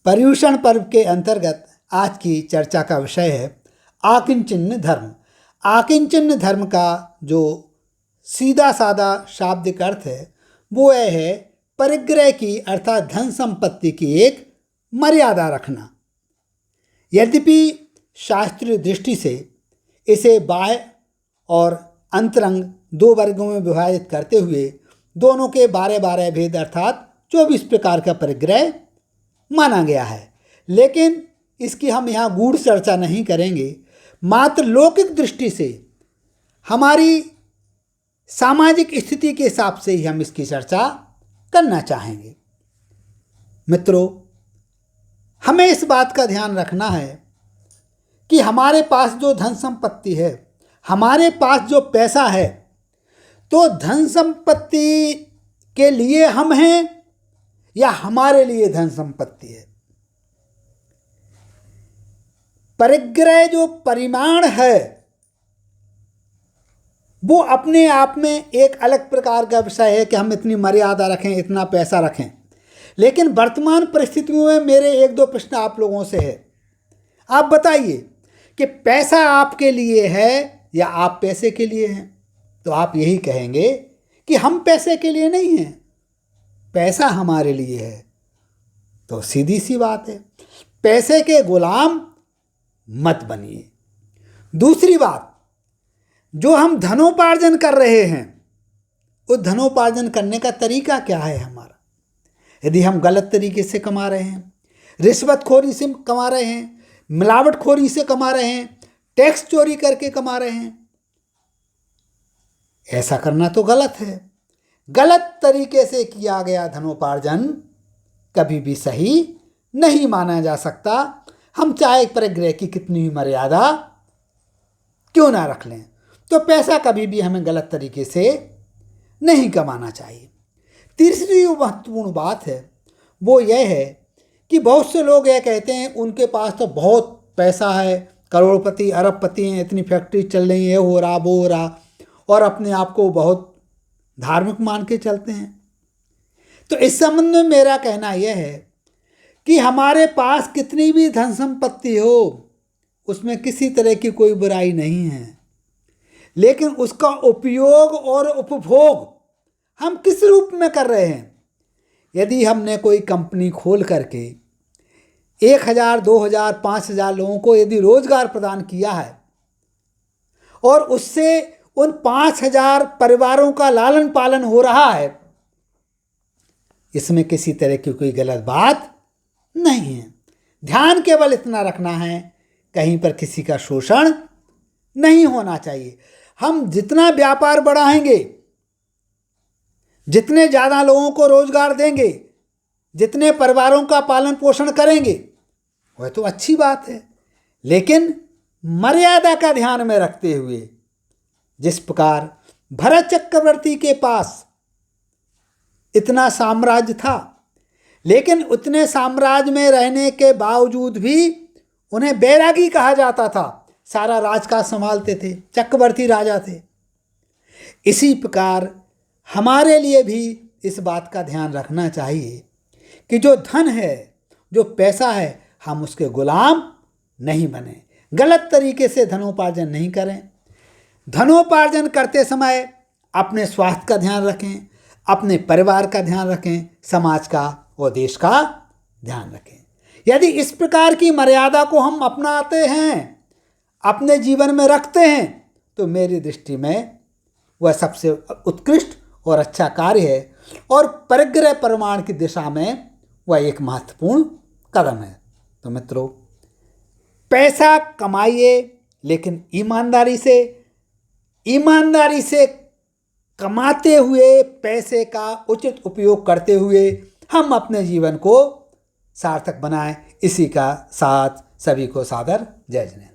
पर्युषण पर्व के अंतर्गत आज की चर्चा का विषय है आकिंचन धर्म। आकिंचन धर्म का जो सीधा सादा शाब्दिक अर्थ है वो यह है परिग्रह की अर्थात धन संपत्ति की एक मर्यादा रखना। यद्यपि शास्त्रीय दृष्टि से इसे बाह्य और अंतरंग दो वर्गों में विभाजित करते हुए दोनों के 12-12 भेद अर्थात 24 प्रकार का परिग्रह माना गया है, लेकिन इसकी हम यहाँ गूढ़ चर्चा नहीं करेंगे। मात्र लौकिक दृष्टि से हमारी सामाजिक स्थिति के हिसाब से ही हम इसकी चर्चा करना चाहेंगे। मित्रों, हमें इस बात का ध्यान रखना है कि हमारे पास जो धन संपत्ति है, हमारे पास जो पैसा है, तो धन संपत्ति के लिए हम हैं या हमारे लिए धन संपत्ति है। परिग्रह जो परिमाण है वो अपने आप में एक अलग प्रकार का विषय है कि हम इतनी मर्यादा रखें, इतना पैसा रखें। लेकिन वर्तमान परिस्थितियों में मेरे एक दो प्रश्न आप लोगों से है। आप बताइए कि पैसा आपके लिए है या आप पैसे के लिए हैं? तो आप यही कहेंगे कि हम पैसे के लिए नहीं हैं, पैसा हमारे लिए है। तो सीधी सी बात है, पैसे के गुलाम मत बनिए। दूसरी बात, जो हम धनोपार्जन कर रहे हैं उस धनोपार्जन करने का तरीका क्या है हमारा? यदि हम गलत तरीके से कमा रहे हैं, रिश्वतखोरी से कमा रहे हैं, मिलावटखोरी से कमा रहे हैं, टैक्स चोरी करके कमा रहे हैं, ऐसा करना तो गलत है। गलत तरीके से किया गया धनोपार्जन कभी भी सही नहीं माना जा सकता। हम चाहे परिग्रह की कितनी भी मर्यादा क्यों ना रख लें, तो पैसा कभी भी हमें गलत तरीके से नहीं कमाना चाहिए। तीसरी जो महत्वपूर्ण बात है वो यह है कि बहुत से लोग यह कहते हैं उनके पास तो बहुत पैसा है, करोड़पति अरबपति हैं, इतनी फैक्ट्री चल रही है, हो रहा वो हो रहा, और अपने आप को बहुत धार्मिक मान के चलते हैं। तो इस संबंध में मेरा कहना यह है कि हमारे पास कितनी भी धन संपत्ति हो उसमें किसी तरह की कोई बुराई नहीं है, लेकिन उसका उपयोग और उपभोग हम किस रूप में कर रहे हैं। यदि हमने कोई कंपनी खोल करके 1000, 2000, 5000 लोगों को यदि रोजगार प्रदान किया है और उससे उन 5000 परिवारों का लालन पालन हो रहा है, इसमें किसी तरह की कोई गलत बात नहीं है। ध्यान केवल इतना रखना है कहीं पर किसी का शोषण नहीं होना चाहिए। हम जितना व्यापार बढ़ाएंगे, जितने ज़्यादा लोगों को रोजगार देंगे, जितने परिवारों का पालन पोषण करेंगे, वह तो अच्छी बात है, लेकिन मर्यादा का ध्यान में रखते हुए। जिस प्रकार भरत चक्रवर्ती के पास इतना साम्राज्य था, लेकिन उतने साम्राज्य में रहने के बावजूद भी उन्हें बैरागी कहा जाता था, सारा राजकाज संभालते थे, चक्रवर्ती राजा थे। इसी प्रकार हमारे लिए भी इस बात का ध्यान रखना चाहिए कि जो धन है, जो पैसा है, हम उसके गुलाम नहीं बने, गलत तरीके से धनोपार्जन नहीं करें। धनोपार्जन करते समय अपने स्वास्थ्य का ध्यान रखें, अपने परिवार का ध्यान रखें, समाज का और देश का ध्यान रखें। यदि इस प्रकार की मर्यादा को हम अपनाते हैं, अपने जीवन में रखते हैं, तो मेरी दृष्टि में वह सबसे उत्कृष्ट और अच्छा कार्य है और परिग्रह परिमाण की दिशा में वह एक महत्वपूर्ण कदम है। तो मित्रों, पैसा कमाइए, लेकिन ईमानदारी से कमाते हुए पैसे का उचित उपयोग करते हुए हम अपने जीवन को सार्थक बनाएं। इसी का साथ सभी को सादर जय जय।